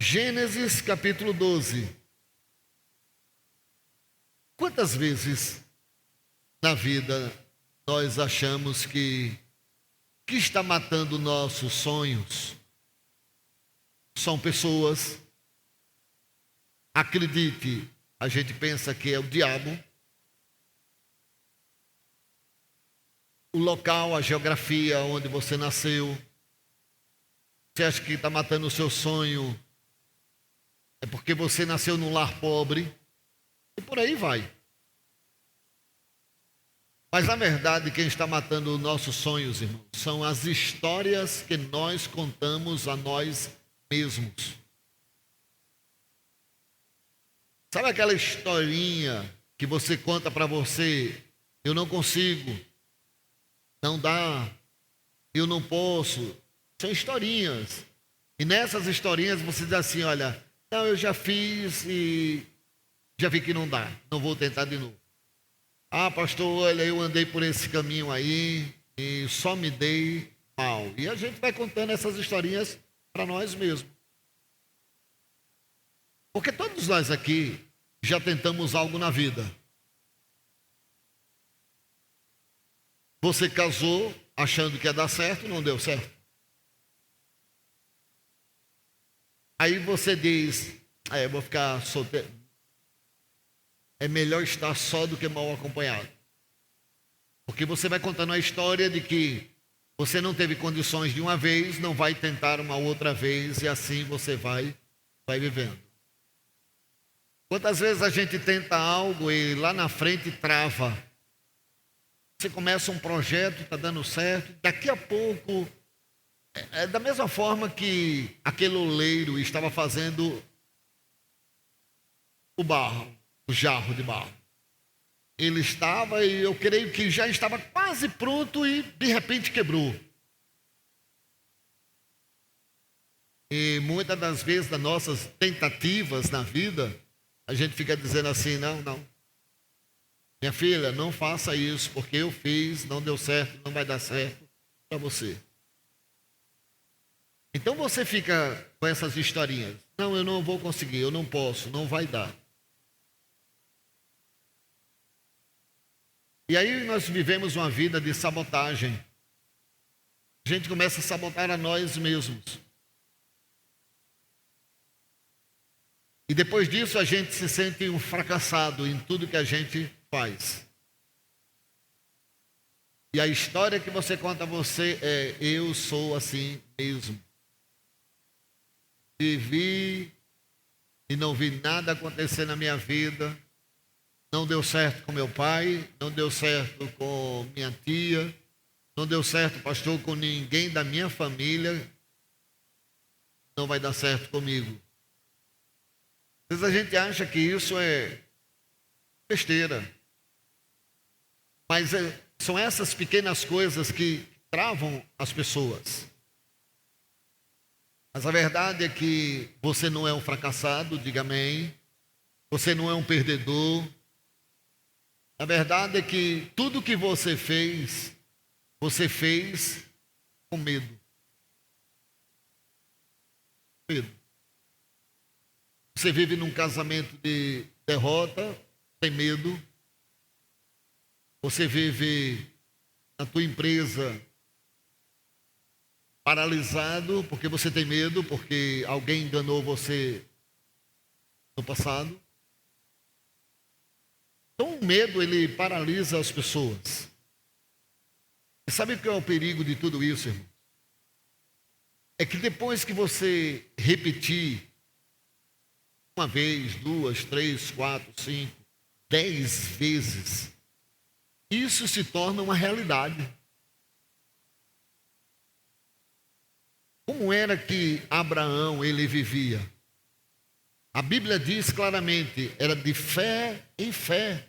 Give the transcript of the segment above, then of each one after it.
Gênesis capítulo 12. Quantas vezes na vida nós achamos que está matando nossos sonhos são pessoas? Acredite, a gente pensa que é o diabo, o local, a geografia onde você nasceu. Você acha que está matando o seu sonho é porque você nasceu num lar pobre, e por aí vai. Mas na verdade, quem está matando os nossos sonhos, irmãos, são as histórias que nós contamos a nós mesmos. Sabe aquela historinha que você conta para você? Eu não consigo, não dá, eu não posso. São historinhas. E nessas historinhas você diz assim, olha, não, eu já fiz e já vi que não dá, não vou tentar de novo. Ah, pastor, olha, eu andei por esse caminho aí e só me dei mal. E a gente vai contando essas historinhas para nós mesmos. Porque todos nós aqui já tentamos algo na vida. Você casou achando que ia dar certo, não deu certo. Aí você diz, eu vou ficar solteiro. É melhor estar só do que mal acompanhado. Porque você vai contando a história de que você não teve condições de uma vez, não vai tentar uma outra vez, e assim você vai vivendo. Quantas vezes a gente tenta algo e lá na frente trava? Você começa um projeto, está dando certo, daqui a pouco, da mesma forma que aquele oleiro estava fazendo o jarro de barro. Ele estava, e eu creio que já estava quase pronto e de repente quebrou. E muitas das vezes, das nossas tentativas na vida, a gente fica dizendo assim, não. Minha filha, não faça isso, porque eu fiz, não deu certo, não vai dar certo para você. Então você fica com essas historinhas. Não, eu não vou conseguir, eu não posso, não vai dar. E aí nós vivemos uma vida de sabotagem. A gente começa a sabotar a nós mesmos. E depois disso a gente se sente um fracassado em tudo que a gente faz. E a história que você conta a você é, eu sou assim mesmo. Vivi e não vi nada acontecer na minha vida. Não deu certo com meu pai, não deu certo com minha tia, não deu certo, pastor, com ninguém da minha família. Não vai dar certo comigo. Às vezes a gente acha que isso é besteira. Mas são essas pequenas coisas que travam as pessoas. Mas a verdade é que você não é um fracassado, diga amém. Você não é um perdedor. A verdade é que tudo que você fez com medo. Medo. Você vive num casamento de derrota, tem medo. Você vive na tua empresa paralisado porque você tem medo, porque alguém enganou você no passado. Então o medo, ele paralisa as pessoas. E sabe o que é o perigo de tudo isso, irmão? É que depois que você repetir uma vez, 2, 3, 4, 5, 10 vezes, isso se torna uma realidade. Como era que Abraão, ele vivia? A Bíblia diz claramente, era de fé em fé.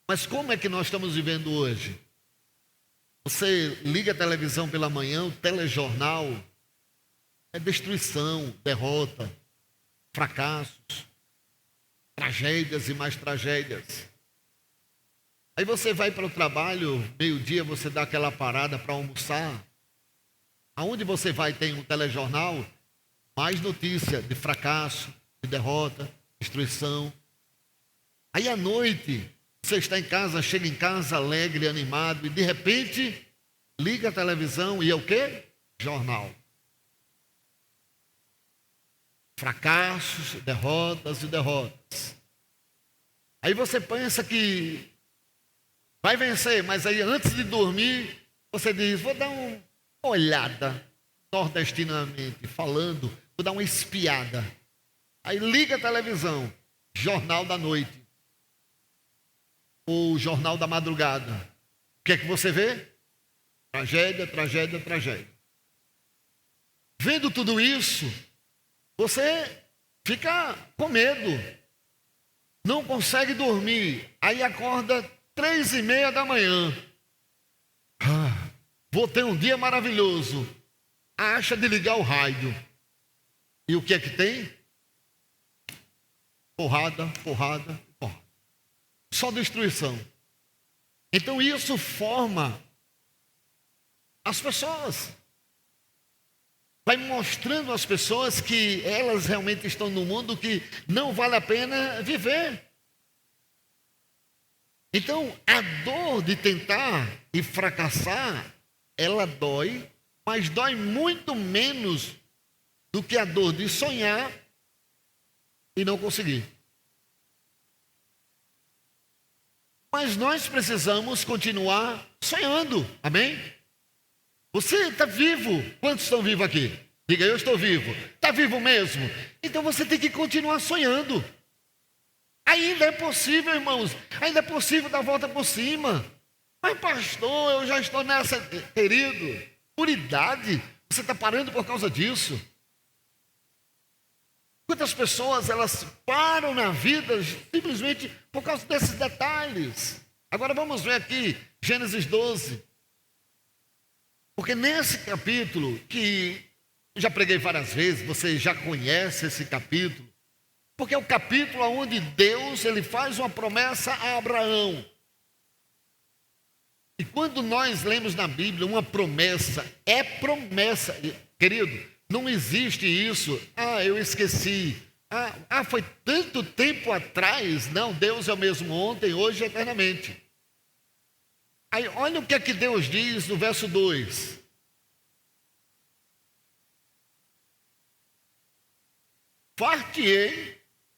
Mas como é que nós estamos vivendo hoje? Você liga a televisão pela manhã, o telejornal, é destruição, derrota, fracassos, tragédias e mais tragédias. Aí você vai para o trabalho, meio-dia você dá aquela parada para almoçar. Aonde você vai tem um telejornal, mais notícia de fracasso, de derrota, destruição. Aí à noite, você está em casa, chega em casa alegre, animado, e de repente liga a televisão e é o quê? Jornal. Fracassos, derrotas e derrotas. Aí você pensa que vai vencer, mas aí antes de dormir, você diz, vou dar uma olhada, nordestinamente falando, vou dar uma espiada. Aí liga a televisão, Jornal da Noite, ou Jornal da Madrugada. O que é que você vê? Tragédia, tragédia, tragédia. Vendo tudo isso, você fica com medo, não consegue dormir, aí acorda 3:30 da manhã. Vou ter um dia maravilhoso. Acha de ligar o rádio. E o que é que tem? Porrada, porrada, porrada. Só destruição. Então isso forma as pessoas. Vai mostrando às pessoas que elas realmente estão num mundo que não vale a pena viver. Então, a dor de tentar e fracassar, ela dói, mas dói muito menos do que a dor de sonhar e não conseguir. Mas nós precisamos continuar sonhando, amém? Você está vivo. Quantos estão vivos aqui? Diga, eu estou vivo. Está vivo mesmo? Então você tem que continuar sonhando. Ainda é possível, irmãos. Ainda é possível dar a volta por cima. Mas pastor, eu já estou nessa, querido. Por idade, você está parando por causa disso. Quantas pessoas elas param na vida simplesmente por causa desses detalhes. Agora vamos ver aqui, Gênesis 12. Porque nesse capítulo, que eu já preguei várias vezes, você já conhece esse capítulo, porque é o capítulo onde Deus ele faz uma promessa a Abraão. E quando nós lemos na Bíblia uma promessa, é promessa, querido, não existe isso, eu esqueci, foi tanto tempo atrás. Não, Deus é o mesmo ontem, hoje e eternamente. Aí, olha o que é que Deus diz no verso 2.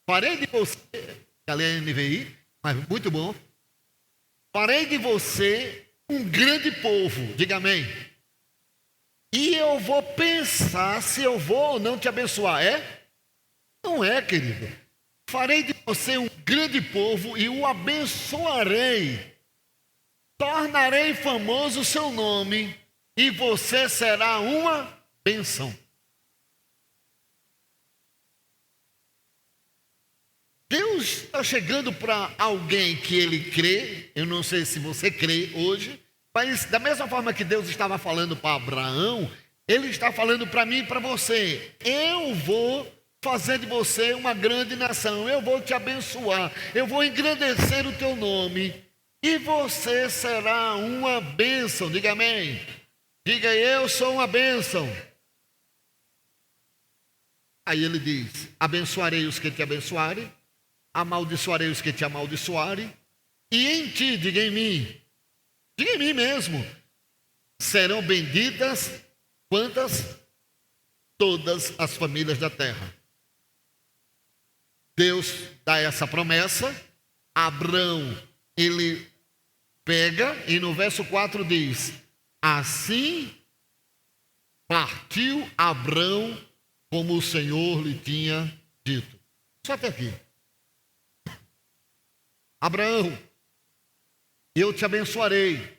Farei de você, galera NVI, mas muito bom. Farei de você um grande povo, diga amém. E eu vou pensar se eu vou ou não te abençoar, é? Não é, querido. Farei de você um grande povo e o abençoarei. Tornarei famoso o seu nome e você será uma bênção. Deus está chegando para alguém que ele crê. Eu não sei se você crê hoje, mas da mesma forma que Deus estava falando para Abraão, ele está falando para mim e para você. Eu vou fazer de você uma grande nação, eu vou te abençoar, eu vou engrandecer o teu nome. E você será uma bênção. Diga amém. Diga, eu sou uma bênção. Aí ele diz, abençoarei os que te abençoarem, amaldiçoarei os que te amaldiçoarem, e em ti, diga em mim mesmo, serão benditas quantas? Todas as famílias da terra. Deus dá essa promessa, Abraão, ele pega e no verso 4 diz, assim partiu Abraão como o Senhor lhe tinha dito. Só até aqui. Abraão, eu te abençoarei.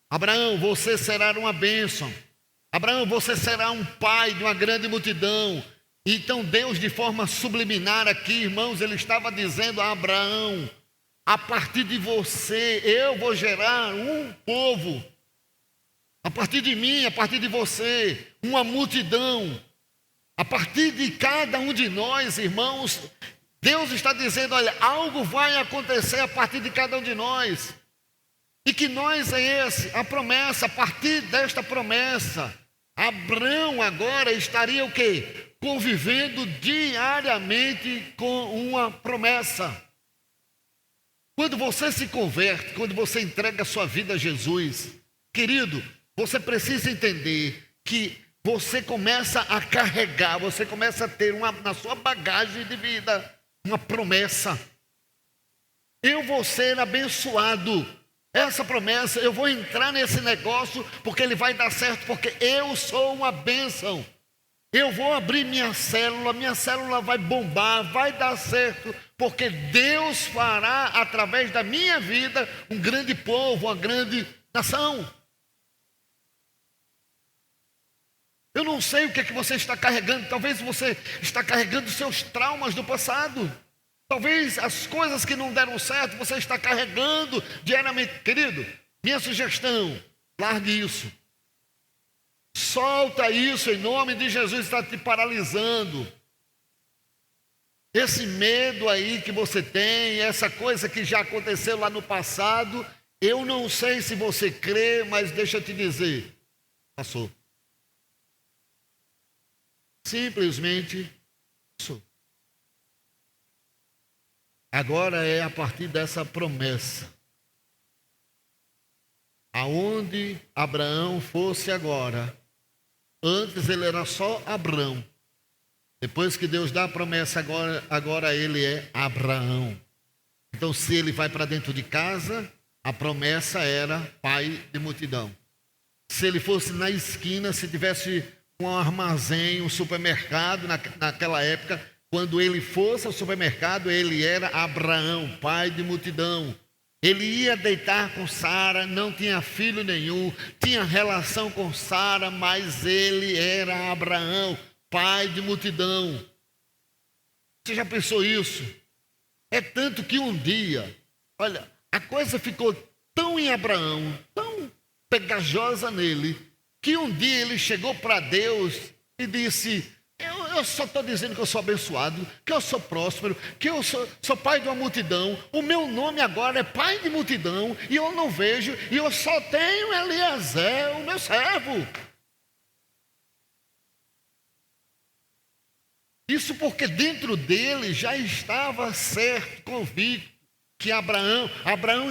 Abraão, você será uma bênção. Abraão, você será um pai de uma grande multidão. Então Deus, de forma subliminar aqui, irmãos, ele estava dizendo a Abraão, a partir de você, eu vou gerar um povo. A partir de mim, a partir de você, uma multidão. A partir de cada um de nós, irmãos, Deus está dizendo, olha, algo vai acontecer a partir de cada um de nós. E que nós é esse, a promessa, a partir desta promessa, Abraão agora estaria o quê? Convivendo diariamente com uma promessa. Quando você se converte, quando você entrega a sua vida a Jesus, querido, você precisa entender que você começa a carregar, você começa a ter na sua bagagem de vida uma promessa. Eu vou ser abençoado. Essa promessa, eu vou entrar nesse negócio porque ele vai dar certo, porque eu sou uma bênção. Eu vou abrir minha célula vai bombar, vai dar certo, porque Deus fará através da minha vida um grande povo, uma grande nação. Eu não sei o que é que você está carregando, talvez você está carregando seus traumas do passado. Talvez as coisas que não deram certo, você está carregando diariamente. Querido, minha sugestão, largue isso. Solta isso em nome de Jesus, está te paralisando. Esse medo aí que você tem, essa coisa que já aconteceu lá no passado, eu não sei se você crê, mas deixa eu te dizer, passou. Simplesmente passou. Agora é a partir dessa promessa. Aonde Abraão fosse agora, antes ele era só Abrão. Depois que Deus dá a promessa, agora ele é Abraão. Então, se ele vai para dentro de casa, a promessa era pai de multidão. Se ele fosse na esquina, se tivesse um armazém, um supermercado naquela época, quando ele fosse ao supermercado, ele era Abraão, pai de multidão. Ele ia deitar com Sara, não tinha filho nenhum, tinha relação com Sara, mas ele era Abraão, pai de multidão. Você já pensou isso? É tanto que um dia, olha, a coisa ficou tão em Abraão, tão pegajosa nele, que um dia ele chegou para Deus e disse: eu só estou dizendo que eu sou abençoado, que eu sou próspero, que eu sou pai de uma multidão. O meu nome agora é pai de multidão, e eu não vejo, e eu só tenho Eliezer, o meu servo. Isso porque dentro dele já estava certo, convicto, que Abraão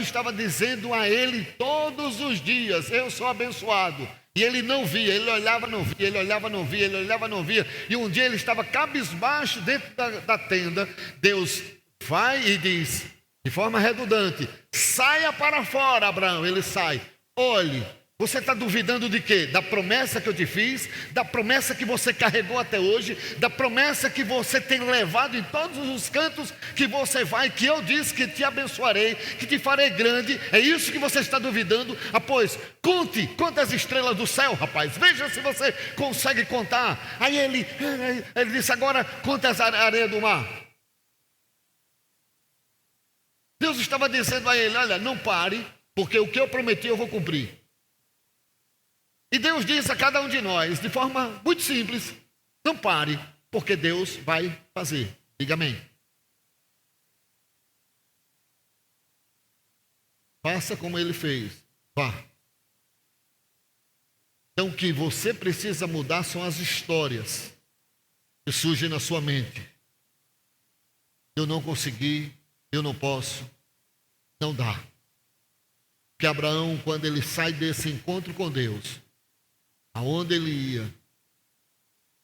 estava dizendo a ele todos os dias: eu sou abençoado. E ele não via, ele olhava, não via, ele olhava, não via, ele olhava, não via. E um dia ele estava cabisbaixo dentro da tenda. Deus vai e diz, de forma redundante: saia para fora, Abraão. Ele sai. Olhe, você está duvidando de quê? Da promessa que eu te fiz, da promessa que você carregou até hoje, da promessa que você tem levado em todos os cantos que você vai, que eu disse que te abençoarei, que te farei grande. É isso que você está duvidando? Ah, pois, conte quantas estrelas do céu, rapaz. Veja se você consegue contar. Aí ele disse: agora conta as areias do mar. Deus estava dizendo a ele: olha, não pare, porque o que eu prometi eu vou cumprir. E Deus diz a cada um de nós, de forma muito simples: não pare, porque Deus vai fazer. Diga amém. Faça como ele fez. Vá. Então, o que você precisa mudar são as histórias que surgem na sua mente. Eu não consegui, eu não posso, não dá. Porque Abraão, quando ele sai desse encontro com Deus, aonde ele ia,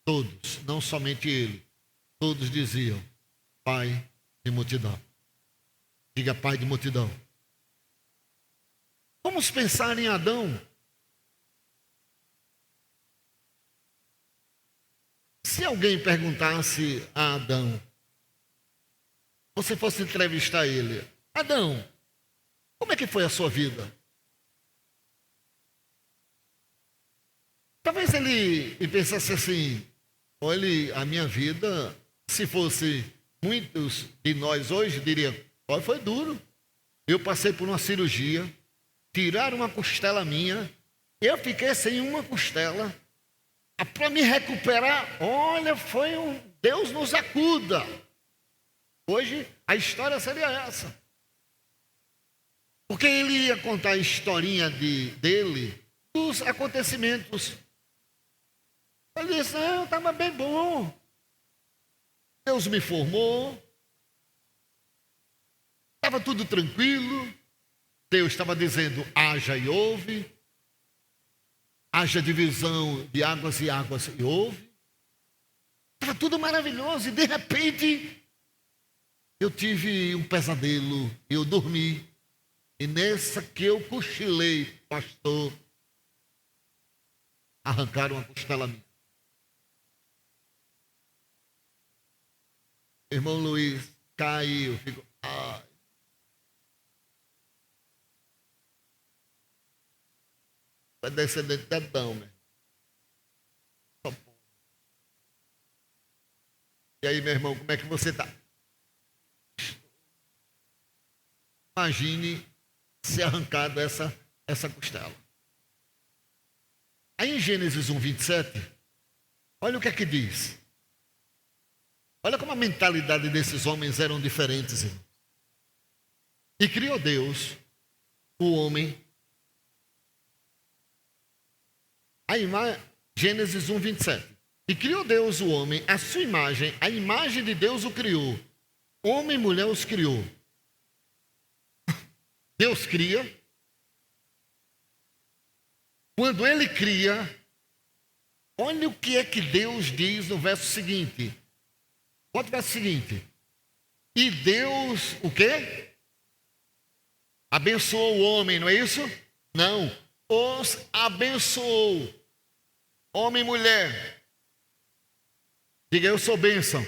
todos, não somente ele, todos diziam: pai de multidão. Diga: pai de multidão. Vamos pensar em Adão. Se alguém perguntasse a Adão, você fosse entrevistar ele: Adão, como é que foi a sua vida? Talvez ele pensasse assim: olha, a minha vida, se fosse muitos de nós hoje, diriam: olha, foi duro. Eu passei por uma cirurgia, tiraram uma costela minha, eu fiquei sem uma costela. Para me recuperar, olha, foi um Deus nos acuda. Hoje a história seria essa. Porque ele ia contar a historinha dele, dos acontecimentos. Eu disse, não, estava bem bom. Deus me formou. Estava tudo tranquilo. Deus estava dizendo, haja e houve. Haja divisão de águas e águas e houve. Estava tudo maravilhoso. E de repente, eu tive um pesadelo. Eu dormi. E nessa que eu cochilei, pastor, arrancaram uma costela minha. Irmão Luiz caiu. Ficou, ai. Vai descer dentro do dedão, né? E aí, meu irmão, como é que você está? Imagine ser arrancado essa costela. Aí em Gênesis 1, 27, olha o que é que diz. Olha como a mentalidade desses homens eram diferentes, irmão. E criou Deus, o homem. Gênesis 1, 27. E criou Deus o homem, a sua imagem, a imagem de Deus o criou. Homem e mulher os criou. Deus cria. Quando ele cria, olha o que é que Deus diz no verso seguinte. Bota o verso seguinte. E Deus, o quê? Abençoou o homem, não é isso? Não. Os abençoou. Homem e mulher. Diga, eu sou bênção.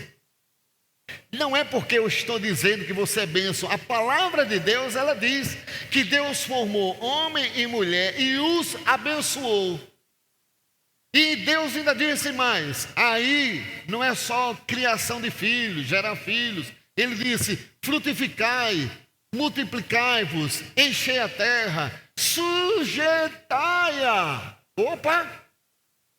Não é porque eu estou dizendo que você é bênção. A palavra de Deus, ela diz que Deus formou homem e mulher e os abençoou. E Deus ainda disse mais. Aí não é só criação de filhos, gerar filhos. Ele disse, frutificai, multiplicai-vos, enchei a terra, sujeitai-a. Opa!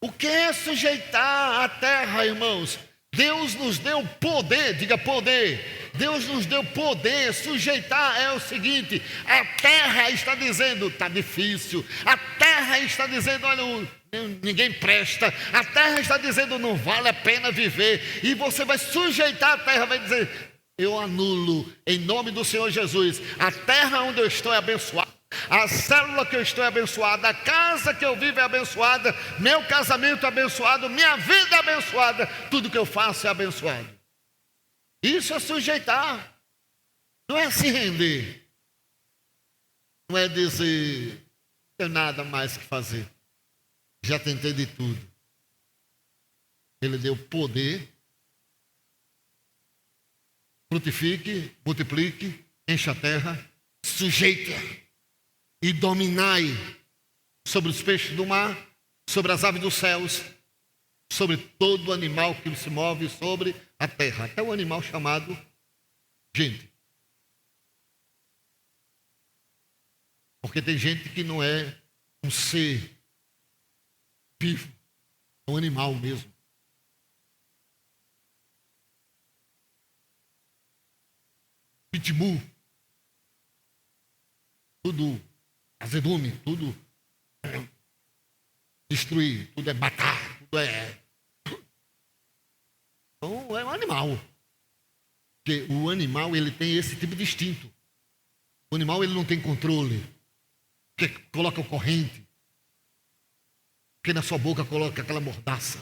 O que é sujeitar a terra, irmãos? Deus nos deu poder, diga poder. Deus nos deu poder. Sujeitar é o seguinte: a terra está dizendo, está difícil. A terra está dizendo, olha, ninguém presta. A terra está dizendo, não vale a pena viver. E você vai sujeitar a terra, vai dizer, eu anulo em nome do Senhor Jesus. A terra onde eu estou é abençoada. A célula que eu estou é abençoada, a casa que eu vivo é abençoada, meu casamento é abençoado, minha vida é abençoada, tudo que eu faço é abençoado. Isso é sujeitar, não é se render, não é dizer, não tenho nada mais que fazer, já tentei de tudo. Ele deu poder, frutifique, multiplique, encha a terra, sujeite-a. E dominai sobre os peixes do mar, sobre as aves dos céus, sobre todo animal que se move sobre a terra, até o animal chamado gente. Porque tem gente que não é um ser vivo, é um animal mesmo. Pitbull, tudo azedume, tudo destruir, tudo é matar, tudo é... Então é um animal. Porque o animal, ele tem esse tipo de instinto. O animal, ele não tem controle. Porque coloca corrente. Porque na sua boca coloca aquela mordaça.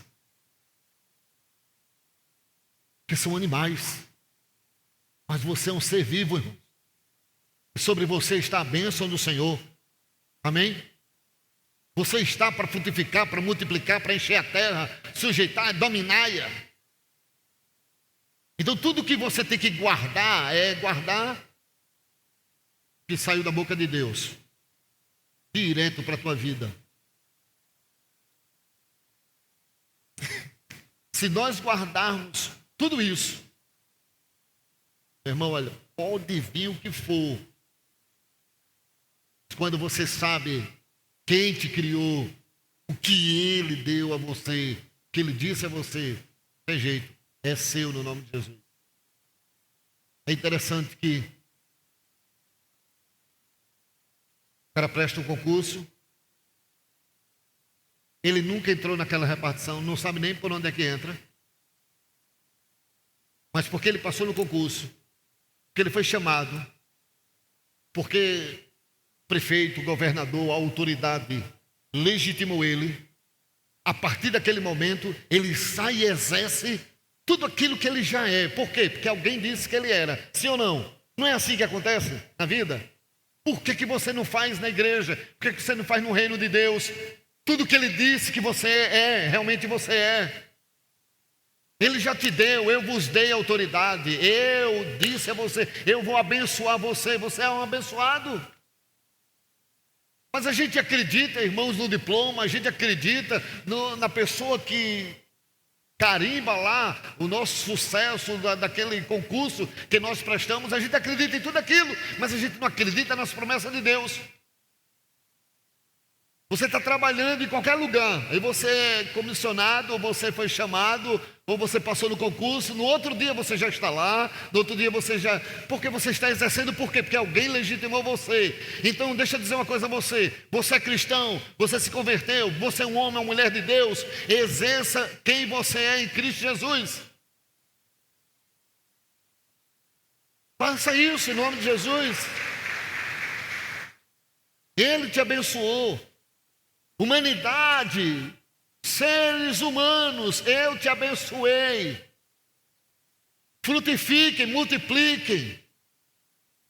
Porque são animais. Mas você é um ser vivo, irmão. E sobre você está a bênção do Senhor. Amém? Você está para frutificar, para multiplicar, para encher a terra, sujeitar, dominar-a. Então tudo que você tem que guardar é guardar o que saiu da boca de Deus, direto para a tua vida. Se nós guardarmos tudo isso, meu irmão, olha, pode vir o que for. Quando você sabe quem te criou, o que ele deu a você, o que ele disse a você, não tem jeito, é seu no nome de Jesus. É interessante que o cara presta um concurso, ele nunca entrou naquela repartição, não sabe nem por onde é que entra. Mas porque ele passou no concurso, porque ele foi chamado, porque o prefeito, o governador, a autoridade legitimou ele, a partir daquele momento, ele sai e exerce tudo aquilo que ele já é. Por quê? Porque alguém disse que ele era. Sim ou não? Não é assim que acontece na vida? Por que você não faz na igreja? Por que você não faz no reino de Deus? Tudo que ele disse que você é, realmente você é. Ele já te deu, eu vos dei autoridade. Eu disse a você, eu vou abençoar você. Você é um abençoado. Mas a gente acredita, irmãos, no diploma, a gente acredita na pessoa que carimba lá o nosso sucesso daquele concurso que nós prestamos. A gente acredita em tudo aquilo, mas a gente não acredita nas promessas de Deus. Você está trabalhando em qualquer lugar, aí você é comissionado, ou você foi chamado, ou você passou no concurso, no outro dia você já está lá, no outro dia você já... Porque você está exercendo, por quê? Porque alguém legitimou você. Então deixa eu dizer uma coisa a você, você é cristão, você se converteu, você é um homem, uma mulher de Deus, exerça quem você é em Cristo Jesus. Faça isso em nome de Jesus. Ele te abençoou. Humanidade, seres humanos, eu te abençoei. Frutifiquem, multipliquem.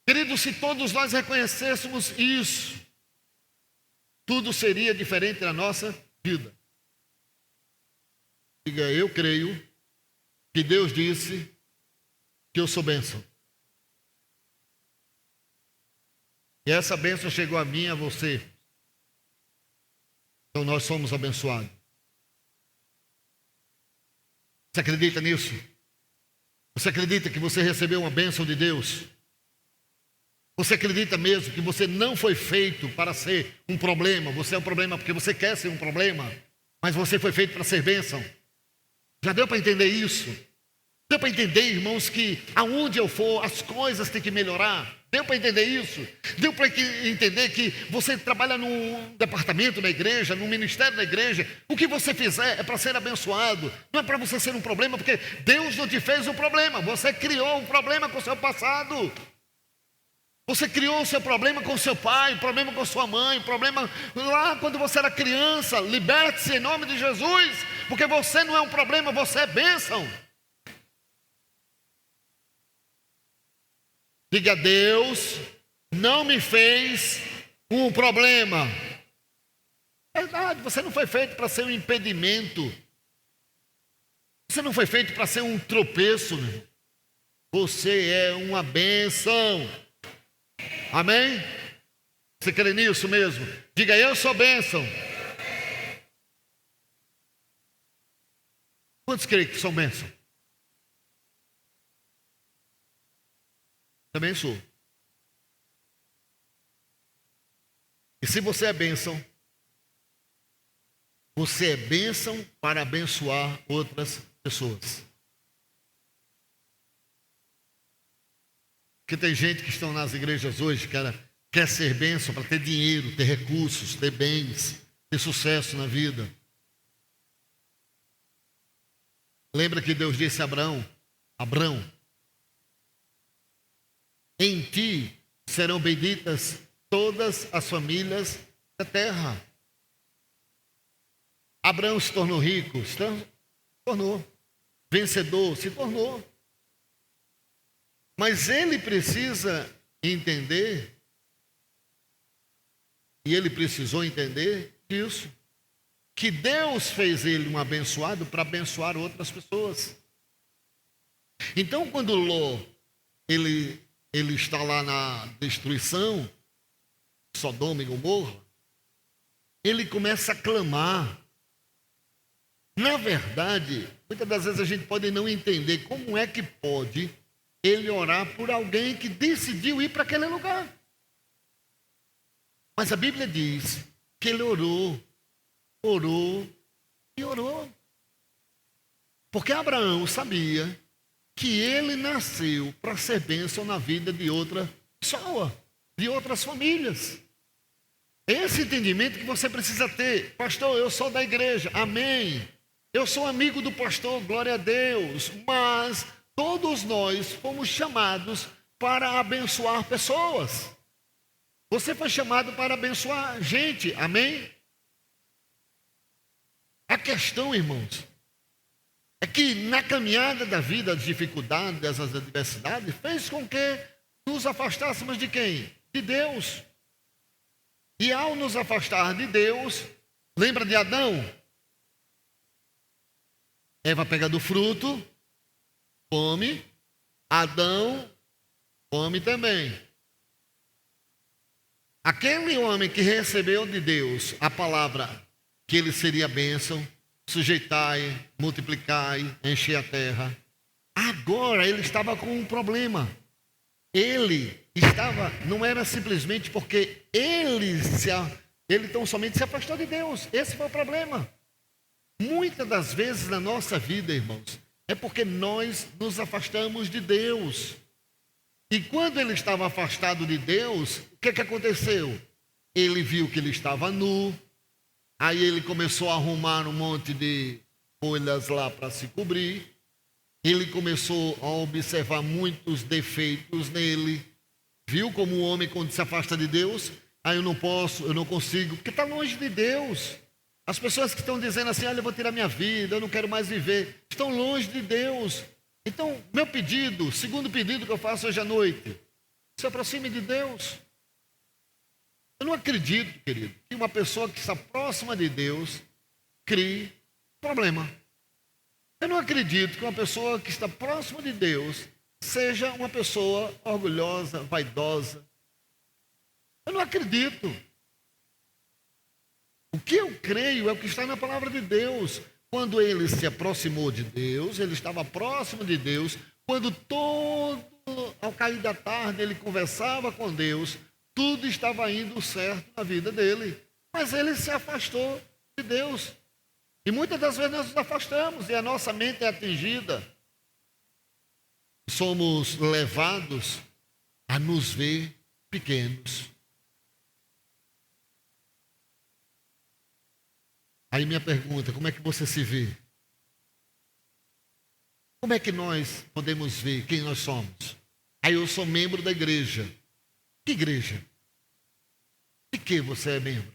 Queridos, se todos nós reconhecêssemos isso, tudo seria diferente na nossa vida. Diga, eu creio que Deus disse que eu sou bênção. E essa bênção chegou a mim e a você. Então nós somos abençoados. Você acredita nisso? Você acredita que você recebeu uma bênção de Deus? Você acredita mesmo que você não foi feito para ser um problema? Você é um problema porque você quer ser um problema, mas você foi feito para ser bênção. Já deu para entender isso? Deu para entender, irmãos, que aonde eu for, as coisas têm que melhorar? Deu para entender isso? Deu para entender que você trabalha num departamento da igreja, num ministério da igreja, o que você fizer é para ser abençoado, não é para você ser um problema, porque Deus não te fez um problema, você criou um problema com o seu passado. Você criou o seu problema com seu pai, problema com sua mãe, problema lá quando você era criança. Liberte-se em nome de Jesus, porque você não é um problema, você é bênção. Diga, Deus não me fez um problema. É verdade, você não foi feito para ser um impedimento. Você não foi feito para ser um tropeço. Você é uma bênção. Amém? Você crê nisso mesmo? Diga, eu sou bênção. Quantos creem que são bênção? Também sou. E se você é bênção, você é bênção para abençoar outras pessoas. Porque tem gente que estão nas igrejas hoje, cara, quer ser bênção para ter dinheiro, ter recursos, ter bens, ter sucesso na vida. Lembra que Deus disse a Abrão, em ti serão benditas todas as famílias da terra. Abraão se tornou rico? Se tornou. Vencedor? Se tornou. Mas ele precisa entender, e ele precisou entender isso, que Deus fez ele um abençoado para abençoar outras pessoas. Então, quando Ló, ele está lá na destruição, Sodoma e Gomorra, ele começa a clamar. Na verdade, muitas das vezes a gente pode não entender como é que pode ele orar por alguém que decidiu ir para aquele lugar. Mas a Bíblia diz que ele orou e orou. Porque Abraão sabia que ele nasceu para ser bênção na vida de outra pessoa, de outras famílias. É esse entendimento que você precisa ter. Pastor, eu sou da igreja, amém. Eu sou amigo do pastor, glória a Deus. Mas todos nós fomos chamados para abençoar pessoas. Você foi chamado para abençoar gente, amém? A questão, irmãos, é que na caminhada da vida, as dificuldades, as adversidades, fez com que nos afastássemos de quem? De Deus. E ao nos afastar de Deus, lembra de Adão? Eva pega do fruto, come, Adão come também. Aquele homem que recebeu de Deus a palavra que ele seria bênção, sujeitai, multiplicai, encher a terra. Agora ele estava com um problema. Ele estava, não era simplesmente porque ele tão somente se afastou de Deus. Esse foi o problema. Muitas das vezes na nossa vida, irmãos, é porque nós nos afastamos de Deus. E quando ele estava afastado de Deus, o que aconteceu? Ele viu que ele estava nu, aí ele começou a arrumar um monte de folhas lá para se cobrir, ele começou a observar muitos defeitos nele, viu como o homem quando se afasta de Deus, eu não posso, eu não consigo, porque está longe de Deus. As pessoas que estão dizendo assim, olha, eu vou tirar minha vida, eu não quero mais viver, estão longe de Deus. Então, meu pedido, segundo pedido que eu faço hoje à noite, se aproxime de Deus. Eu não acredito, querido, que uma pessoa que está próxima de Deus crie problema. Eu não acredito que uma pessoa que está próxima de Deus seja uma pessoa orgulhosa, vaidosa. Eu não acredito. O que eu creio é o que está na palavra de Deus. Quando ele se aproximou de Deus, ele estava próximo de Deus. Quando ao cair da tarde, ele conversava com Deus, tudo estava indo certo na vida dele. Mas ele se afastou de Deus. E muitas das vezes nós nos afastamos e a nossa mente é atingida. Somos levados a nos ver pequenos. Aí minha pergunta, como é que você se vê? Como é que nós podemos ver quem nós somos? Aí eu sou membro da igreja. Que igreja? De que você é membro?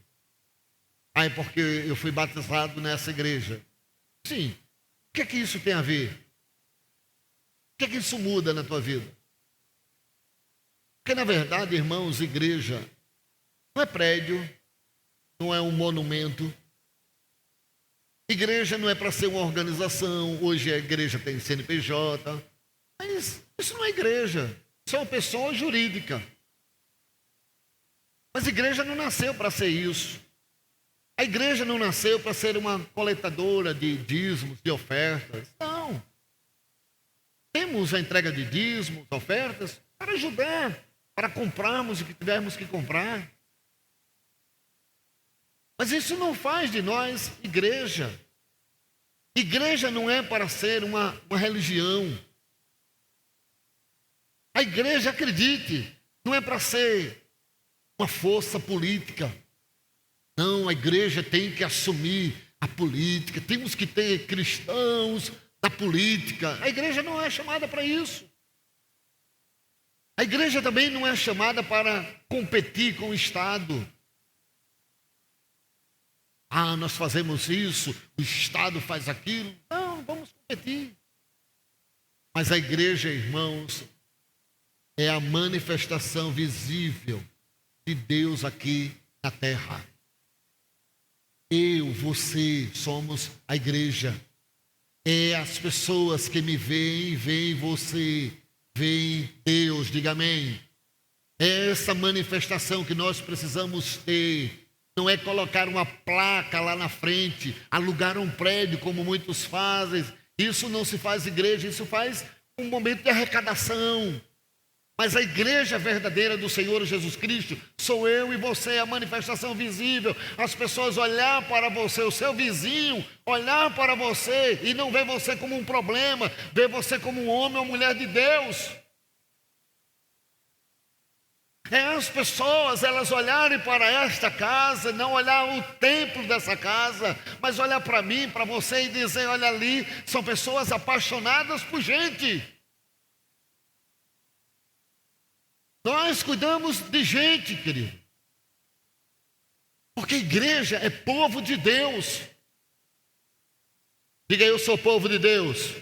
Ah, é porque eu fui batizado nessa igreja. Sim. O que é que isso tem a ver? O que é que isso muda na tua vida? Porque na verdade, irmãos, igreja não é prédio, não é um monumento. Igreja não é para ser uma organização. Hoje a igreja tem CNPJ. Mas isso não é igreja. Isso é uma pessoa jurídica. Mas a igreja não nasceu para ser isso. A igreja não nasceu para ser uma coletadora de dízimos, de ofertas. Não. Temos a entrega de dízimos, ofertas, para ajudar, para comprarmos o que tivermos que comprar. Mas isso não faz de nós igreja. Igreja não é para ser uma religião. A igreja, acredite, não é para ser uma força política. Não, a igreja tem que assumir a política. Temos que ter cristãos da política. A igreja não é chamada para isso. A igreja também não é chamada para competir com o Estado. Ah, nós fazemos isso, o Estado faz aquilo. Não, vamos competir. Mas a igreja, irmãos, é a manifestação visível de Deus aqui na terra. Eu, você, somos a igreja. É as pessoas que me veem você, veem Deus, diga amém. É essa manifestação que nós precisamos ter. Não é colocar uma placa lá na frente, alugar um prédio como muitos fazem. Isso não se faz igreja, isso faz um momento de arrecadação. Mas a igreja verdadeira do Senhor Jesus Cristo sou eu e você, a manifestação visível. As pessoas olhar para você, o seu vizinho, olhar para você e não ver você como um problema, ver você como um homem ou mulher de Deus. é as pessoas elas olharem para esta casa, não olhar o templo dessa casa, mas olhar para mim, para você e dizer: olha ali, são pessoas apaixonadas por gente. Nós cuidamos de gente, querido, porque igreja é povo de Deus. Diga: eu sou povo de Deus.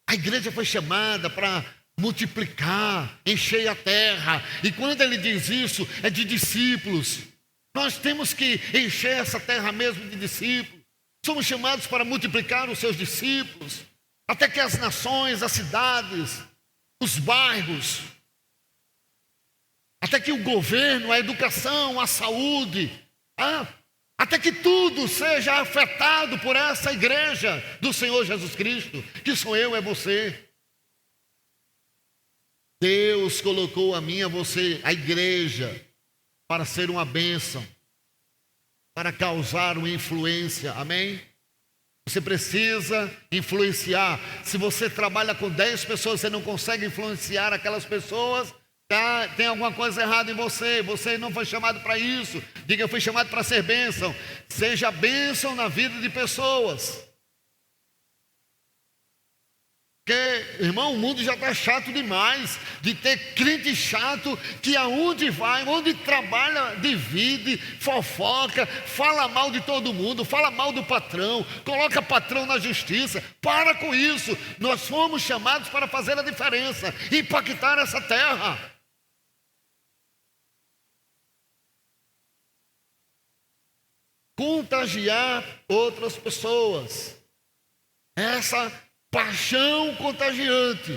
A igreja foi chamada para multiplicar, encher a terra. E quando ele diz isso, é de discípulos. Nós temos que encher essa terra mesmo de discípulos. Somos chamados para multiplicar os seus discípulos, até que as nações, as cidades, os bairros, até que o governo, a educação, a saúde, até que tudo seja afetado por essa igreja do Senhor Jesus Cristo, que sou eu, é você. Deus colocou a mim, a você, a igreja, para ser uma bênção, para causar uma influência, amém? Você precisa influenciar. Se você trabalha com 10 pessoas, você não consegue influenciar aquelas pessoas, tem alguma coisa errada em você. Você não foi chamado para isso. Diga: eu fui chamado para ser bênção. Seja bênção na vida de pessoas. Porque, irmão, o mundo já está chato demais de ter crente chato que aonde vai, onde trabalha, divide, fofoca, fala mal de todo mundo, fala mal do patrão, coloca patrão na justiça. Para com isso. Nós fomos chamados para fazer a diferença, impactar essa terra. Contagiar outras pessoas. Essa paixão contagiante.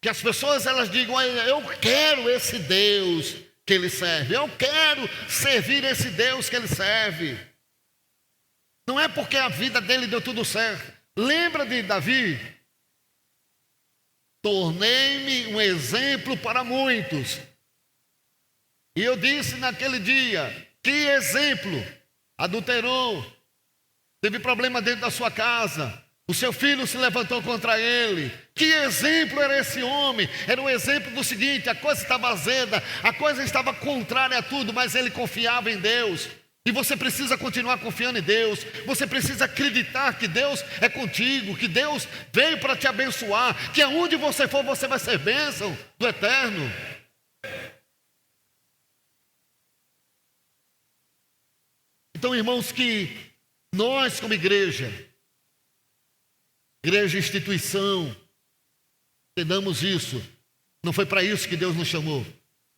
Que as pessoas elas digam: eu quero esse Deus que ele serve. Eu quero servir esse Deus que ele serve. Não é porque a vida dele deu tudo certo. Lembra de Davi? Tornei-me um exemplo para muitos. E eu disse naquele dia: que exemplo? Adulterou, teve problema dentro da sua casa, o seu filho se levantou contra ele. Que exemplo era esse homem? Era um exemplo do seguinte: a coisa estava azeda, a coisa estava contrária a tudo, mas ele confiava em Deus. E você precisa continuar confiando em Deus. Você precisa acreditar que Deus é contigo, que Deus veio para te abençoar, que aonde você for você vai ser bênção do Eterno. Então, irmãos, que nós como igreja instituição, entendamos isso. Não foi para isso que Deus nos chamou.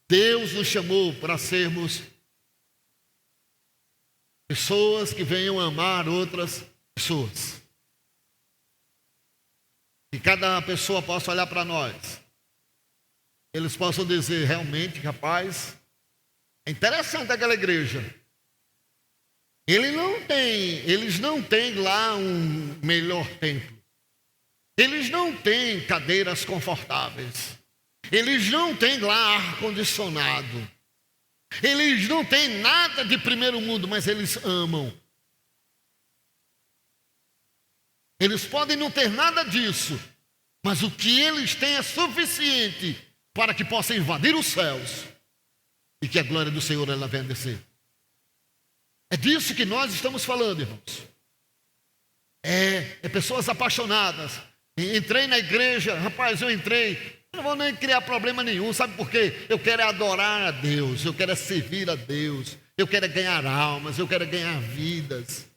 Deus nos chamou para sermos pessoas que venham amar outras pessoas. Que cada pessoa possa olhar para nós. Eles possam dizer: realmente, rapaz, é interessante aquela igreja. Eles não têm lá um melhor templo. Eles não têm cadeiras confortáveis. Eles não têm lá ar-condicionado. Eles não têm nada de primeiro mundo, mas eles amam. Eles podem não ter nada disso, mas o que eles têm é suficiente para que possam invadir os céus e que a glória do Senhor ela venha descer. É disso que nós estamos falando, irmãos. É pessoas apaixonadas. Entrei na igreja, rapaz, eu entrei. Eu não vou nem criar problema nenhum, sabe por quê? Eu quero adorar a Deus, eu quero servir a Deus, eu quero ganhar almas, eu quero ganhar vidas.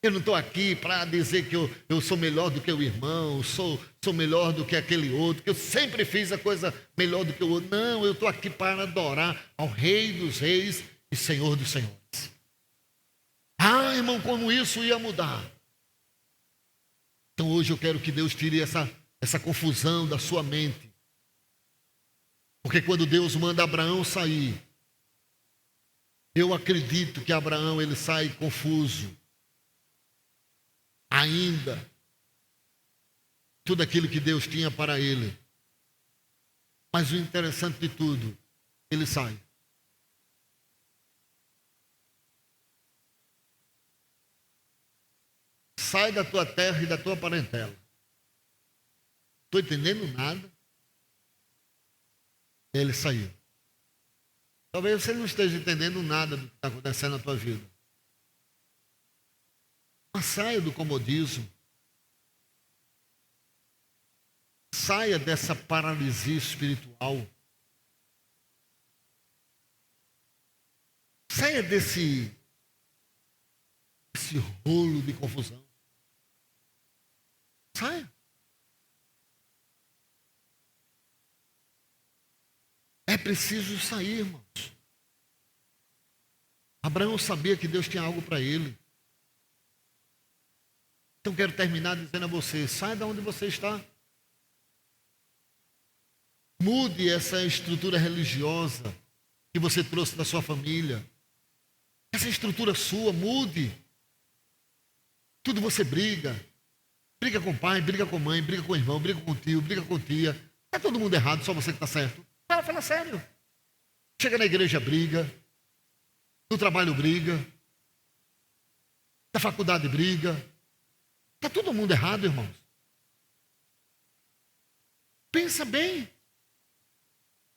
Eu não estou aqui para dizer que eu sou melhor do que o irmão, sou melhor do que aquele outro, que eu sempre fiz a coisa melhor do que o outro. Não, eu estou aqui para adorar ao Rei dos Reis e Senhor dos Senhores. Ah, irmão, como isso ia mudar? Então hoje eu quero que Deus tire essa confusão da sua mente. Porque quando Deus manda Abraão sair, eu acredito que Abraão ele sai confuso. Ainda tudo aquilo que Deus tinha para ele. Mas o interessante de tudo, ele sai. Sai da tua terra e da tua parentela. Estou entendendo nada. Ele saiu. Talvez você não esteja entendendo nada do que está acontecendo na tua vida. Mas saia do comodismo. Saia dessa paralisia espiritual. Saia desse rolo de confusão. Saia. É preciso sair, irmãos. Abraão sabia que Deus tinha algo para ele. Então quero terminar dizendo a você, saia de onde você está. Mude essa estrutura religiosa que você trouxe da sua família. Essa estrutura sua, mude. Tudo você briga. Briga com o pai, briga com a mãe, briga com o irmão, briga com o tio, briga com a tia. Está todo mundo errado, só você que está certo. Fala sério. Chega na igreja, briga. No trabalho, briga. Na faculdade, briga. Está todo mundo errado, irmãos. Pensa bem.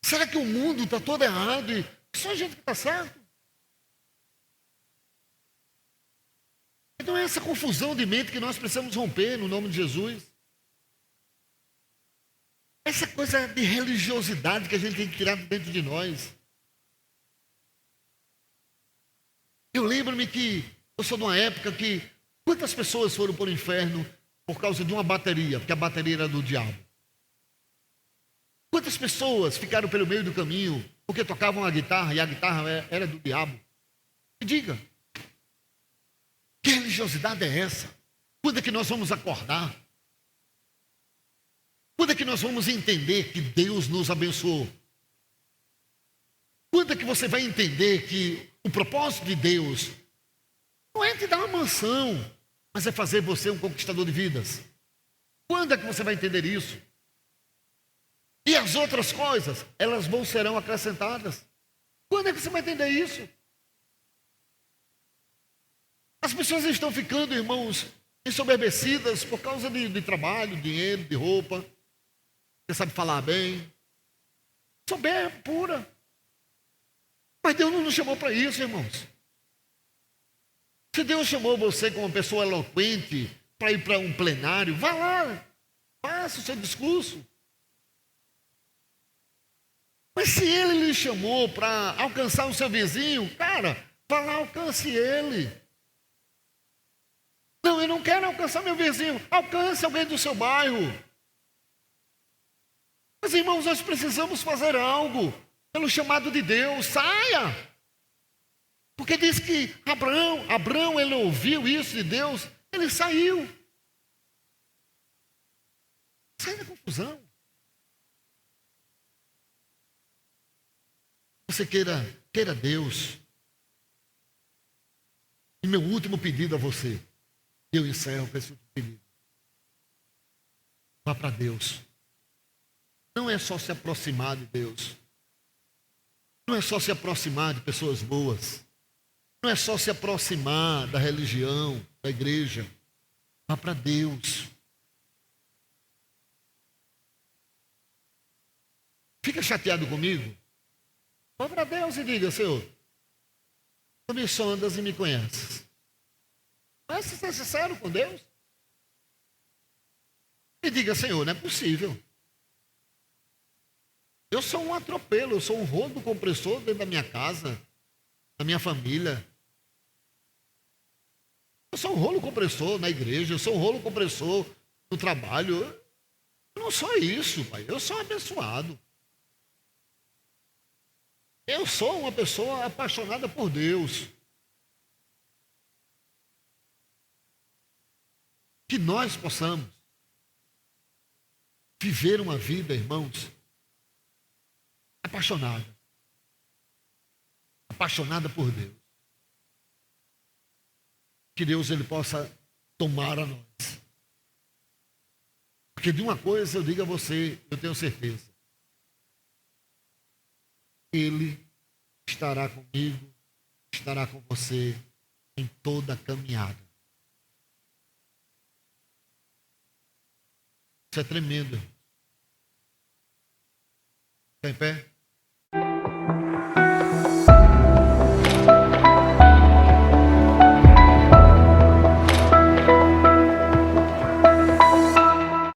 Será que o mundo está todo errado e só a gente que está certo? Então é essa confusão de mente que nós precisamos romper no nome de Jesus. Essa coisa de religiosidade que a gente tem que tirar de dentro de nós. Eu lembro-me que eu sou de uma época que quantas pessoas foram para o inferno por causa de uma bateria, porque a bateria era do diabo. Quantas pessoas ficaram pelo meio do caminho porque tocavam a guitarra e a guitarra era do diabo? Me diga, que religiosidade é essa? Quando é que nós vamos acordar? Quando é que nós vamos entender que Deus nos abençoou? Quando é que você vai entender que o propósito de Deus não é te dar uma mansão, mas é fazer você um conquistador de vidas? Quando é que você vai entender isso? E as outras coisas, elas serão acrescentadas. Quando é que você vai entender isso? As pessoas estão ficando, irmãos, ensoberbecidas por causa de trabalho, dinheiro, de roupa. Você sabe falar bem. Soberba pura. Mas Deus não nos chamou para isso, irmãos. Se Deus chamou você como uma pessoa eloquente para ir para um plenário, vá lá, faça o seu discurso. Mas se Ele lhe chamou para alcançar o seu vizinho, cara, vá lá, alcance ele. Não, eu não quero alcançar meu vizinho. Alcance alguém do seu bairro. Mas, irmãos, nós precisamos fazer algo pelo chamado de Deus. Saia. Porque diz que Abraão, ele ouviu isso de Deus, ele saiu. Sai da confusão. Você queira Deus. E meu último pedido a você, eu encerro com esse último pedido. Vá para Deus. Não é só se aproximar de Deus. Não é só se aproximar de pessoas boas. Não é só se aproximar da religião, da igreja. Vá para Deus. Fica chateado comigo? Vá para Deus e diga, Senhor, tu me sondas e me conheces. Mas se ser sincero com Deus. E diga, Senhor, não é possível. Eu sou um atropelo, eu sou um rodo compressor dentro da minha casa, da minha família. Eu sou um rolo compressor na igreja, eu sou um rolo compressor no trabalho. Eu não sou isso, pai. Eu sou abençoado. Eu sou uma pessoa apaixonada por Deus. Que nós possamos viver uma vida, irmãos, apaixonada por Deus. Que Deus ele possa tomar a nós. Porque de uma coisa eu digo a você, eu tenho certeza. Ele estará comigo, estará com você em toda a caminhada. Isso é tremendo. Está em pé?